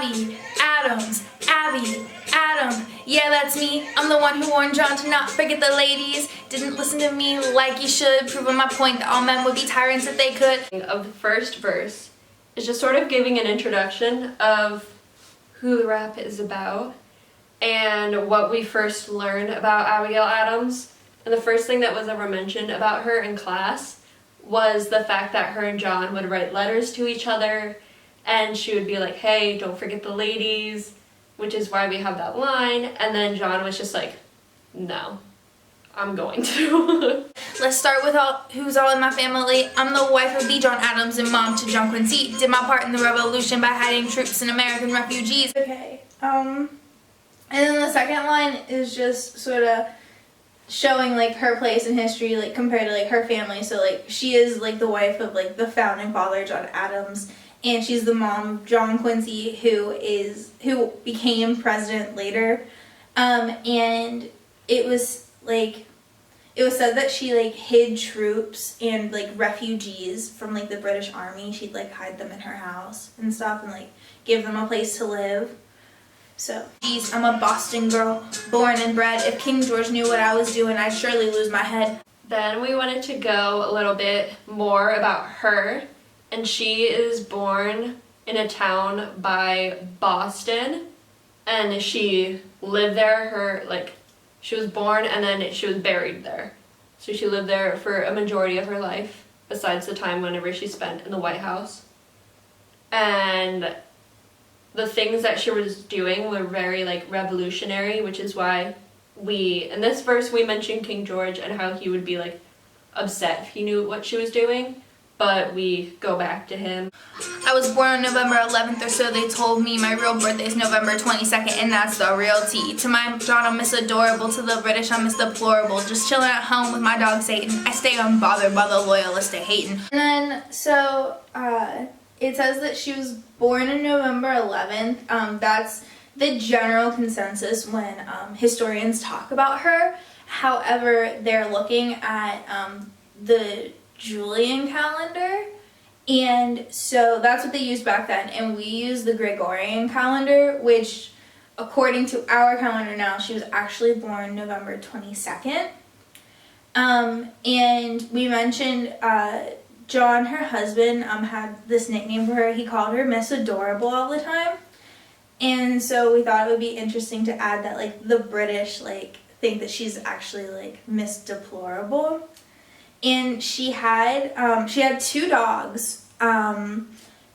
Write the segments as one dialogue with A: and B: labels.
A: Abbie Addams. Yeah, that's me. I'm the one who warned John to not forget the ladies. Didn't listen to me like you should, proving my point that all men would be tyrants if they could.
B: Of the first verse is just sort of giving an introduction of who the rap is about and what we first learned about Abigail Addams. And the first thing that was ever mentioned about her in class was the fact that her and John would write letters to each other, and she would be like, hey, don't forget the ladies, which is why we have that line. And then John was just like, no, I'm going to.
A: Let's start with who's all in my family. I'm the wife of the John Adams and mom to John Quincey. Did my part in the revolution by hiding troops and American refugees. Okay, and then the second line is just sort of showing like her place in history, like compared to like her family. So like she is like the wife of like the founding father John Adams, and she's the mom of John Quincey, who became president later. And it was said that she like hid troops and like refugees from like the British army. She'd like hide them in her house and stuff and like give them a place to live. So, geez, I'm a Boston girl, born and bred. If King George knew what I was doing, I'd surely lose my head.
B: Then we wanted to go a little bit more about her, and she is born in a town by Boston, and she lived there. She was born and then she was buried there. So she lived there for a majority of her life, besides the time whenever she spent in the White House. And the things that she was doing were very like revolutionary, which is why in this verse we mentioned King George and how he would be like upset if he knew what she was doing, but we go back to him.
A: I was born on November 11th or so they told me. My real birthday is November 22nd, and that's the real tea. To my John, I'm Miss Adorable. To the British, I'm Miss Deplorable. Just chilling at home with my dog Hatin. I stay unbothered by the Loyalists to Hatin. And then, so, it says that she was born on November 11th. That's the general consensus when historians talk about her. However, they're looking at the Julian calendar, and so that's what they used back then, and we use the Gregorian calendar, which according to our calendar now, she was actually born November 22nd. And we mentioned John, her husband, had this nickname for her. He called her Miss Adorable all the time. And so we thought it would be interesting to add that like the British like think that she's actually like Miss Deplorable. And she had two dogs. And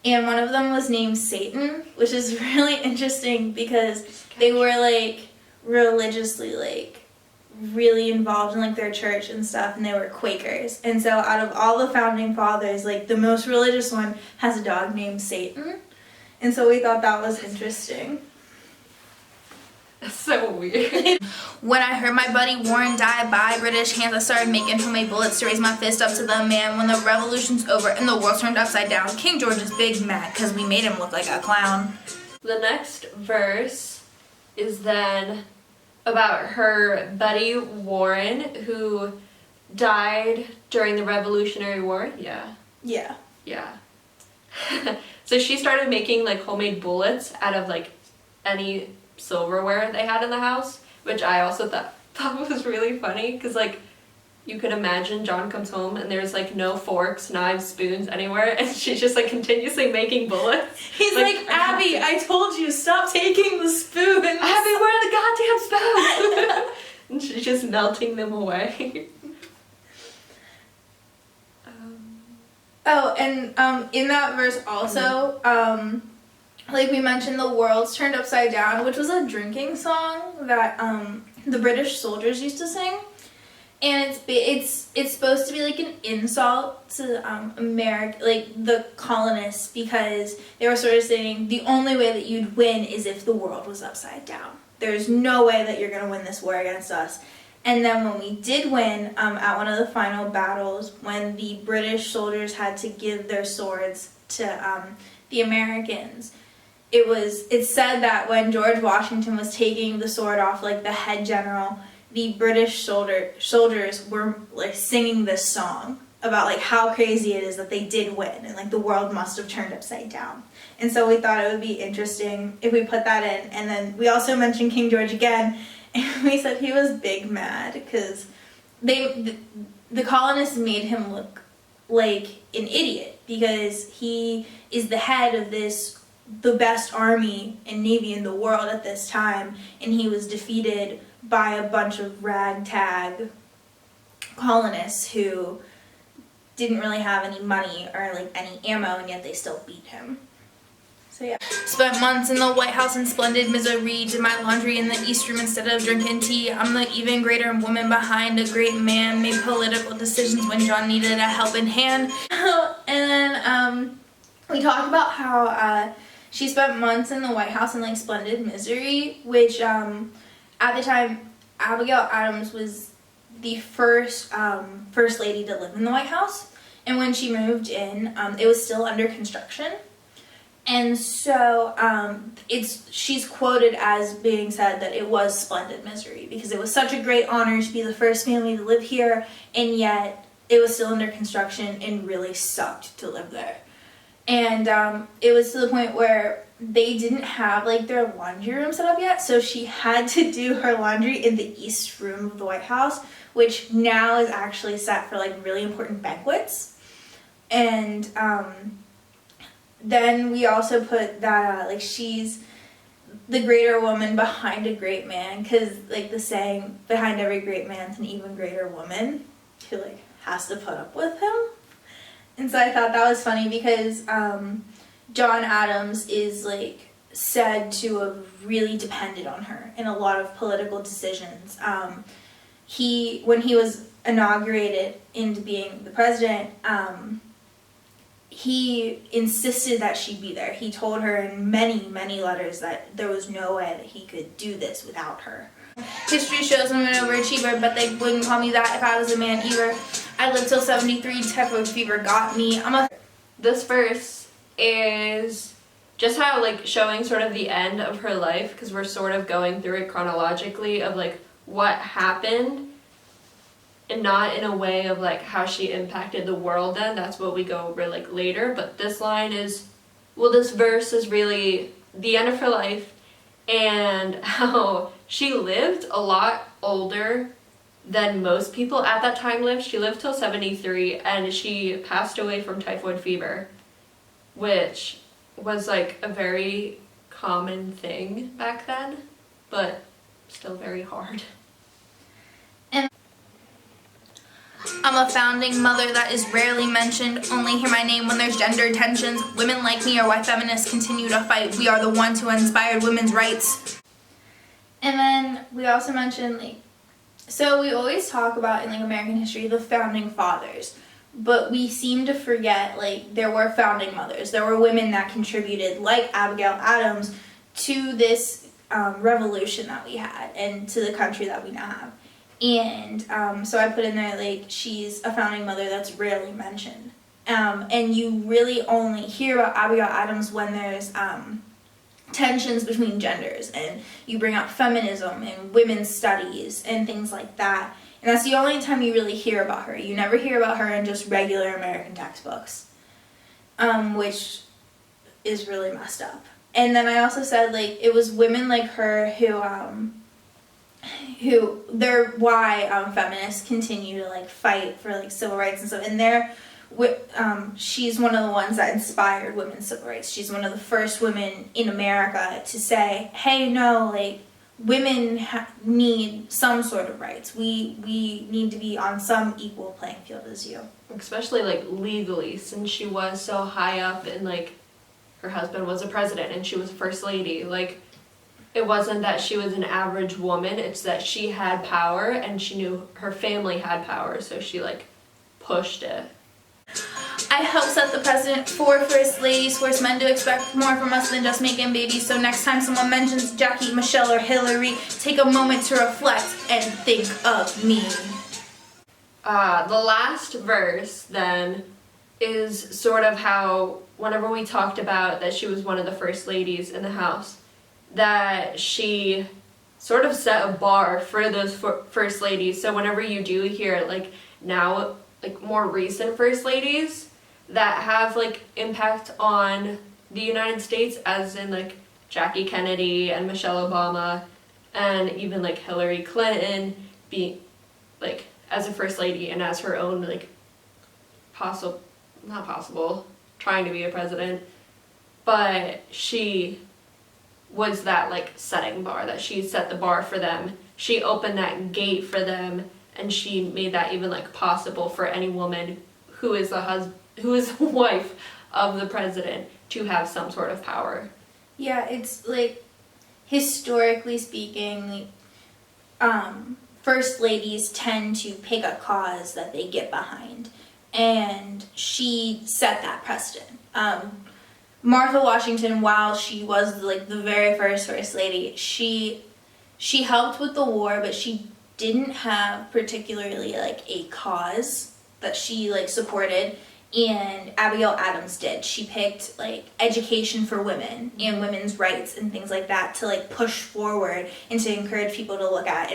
A: one of them was named Satan, which is really interesting because they were like religiously like really involved in like their church and stuff, and they were Quakers. And so out of all the founding fathers, like the most religious one has a dog named Satan. And so we thought that was interesting.
B: That's so weird.
A: When I heard my buddy Warren die by British hands, I started making homemade bullets to raise my fist up to the man. When the revolution's over and the world turned upside down, King George is big mad because we made him look like a clown.
B: The next verse is then about her buddy Warren, who died during the Revolutionary War. Yeah. So she started making like homemade bullets out of like any silverware they had in the house, which I also thought was really funny, because like you could imagine John comes home and there's like no forks, knives, spoons anywhere, and she's just like continuously making bullets.
A: He's like, Abbie, I told you, stop taking the spoons.
B: Abbie, where are the goddamn spoons? And she's just melting them away.
A: Oh, and in that verse also, like we mentioned, the world's turned upside down, which was a drinking song that the British soldiers used to sing. And it's supposed to be like an insult to America, like the colonists, because they were sort of saying the only way that you'd win is if the world was upside down. There's no way that you're going to win this war against us. And then when we did win, at one of the final battles, when the British soldiers had to give their swords to the Americans, it said that when George Washington was taking the sword off, like the head general, the British soldiers were like singing this song about like how crazy it is that they did win, and like the world must have turned upside down. And so we thought it would be interesting if we put that in. And then we also mentioned King George again, and we said he was big mad because the colonists made him look like an idiot because he is the head of the best army and navy in the world at this time, and he was defeated by a bunch of ragtag colonists who didn't really have any money or like any ammo, and yet they still beat him. So yeah. Spent months in the White House in splendid misery, did my laundry in the East Room instead of drinking tea. I'm the even greater woman behind a great man, made political decisions when John needed a helping hand. And then we talked about how she spent months in the White House in like splendid misery, which at the time Abigail Addams was the first lady to live in the White House. And when she moved in, it was still under construction. And so she's quoted as being said that it was splendid misery because it was such a great honor to be the first family to live here, and yet it was still under construction and really sucked to live there. And it was to the point where they didn't have like their laundry room set up yet, so she had to do her laundry in the East Room of the White House, which now is actually set for like really important banquets. And then we also put that like she's the greater woman behind a great man, because like the saying, behind every great man's an even greater woman who like has to put up with him. And so I thought that was funny because John Adams is like said to have really depended on her in a lot of political decisions. When he was inaugurated into being the president, he insisted that she be there. He told her in many, many letters that there was no way that he could do this without her. History shows I'm an overachiever, but they wouldn't call me that if I was a man either. I lived till 73, typhoid fever got me.
B: This verse is just how like showing sort of the end of her life, because we're sort of going through it chronologically of like what happened, and not in a way of like how she impacted the world then. That's what we go over like later. But this line is, well, this verse is really the end of her life and how she lived a lot older than most people at that time lived. She lived till 73 and she passed away from typhoid fever, which was like a very common thing back then, but still very hard.
A: I'm a founding mother that is rarely mentioned, only hear my name when there's gender tensions. Women like me are why feminists continue to fight. We are the ones who inspired women's rights. And then we also mentioned like, so we always talk about in like American history the founding fathers, but we seem to forget like there were founding mothers. There were women that contributed, like Abigail Adams, to this revolution that we had and to the country that we now have. And so I put in there like she's a founding mother that's rarely mentioned. And you really only hear about Abigail Adams when there's tensions between genders, and you bring up feminism and women's studies and things like that. And that's the only time you really hear about her. You never hear about her in just regular American textbooks, which is really messed up. And then I also said like it was women like her who they're why feminists continue to like fight for like civil rights and stuff. And she's one of the ones that inspired women's civil rights. She's one of the first women in America to say, hey, no, like women need some sort of rights. We need to be on some equal playing field as you.
B: Especially like legally, since she was so high up and like her husband was a president and she was a first lady. Like it wasn't that she was an average woman, it's that she had power and she knew her family had power, so she like pushed it.
A: I help set the precedent for first ladies, force men to expect more from us than just making babies. So next time someone mentions Jackie, Michelle, or Hillary, take a moment to reflect and think of me.
B: The last verse then is sort of how whenever we talked about that she was one of the first ladies in the house, that she sort of set a bar for those first ladies. So whenever you do hear like now like more recent first ladies that have like impact on the United States, as in like Jackie Kennedy and Michelle Obama, and even like Hillary Clinton being like as a first lady and as her own like trying to be a president, but she was that like setting bar, that she set the bar for them. She opened that gate for them, and she made that even like possible for any woman who is the wife of the president to have some sort of power.
A: Yeah, it's like, historically speaking, first ladies tend to pick a cause that they get behind, and she set that precedent. Martha Washington, while she was like the very first lady, she helped with the war, but she didn't have particularly like a cause that she like supported. And Abigail Addams did. She picked like education for women and women's rights and things like that to like push forward and to encourage people to look at.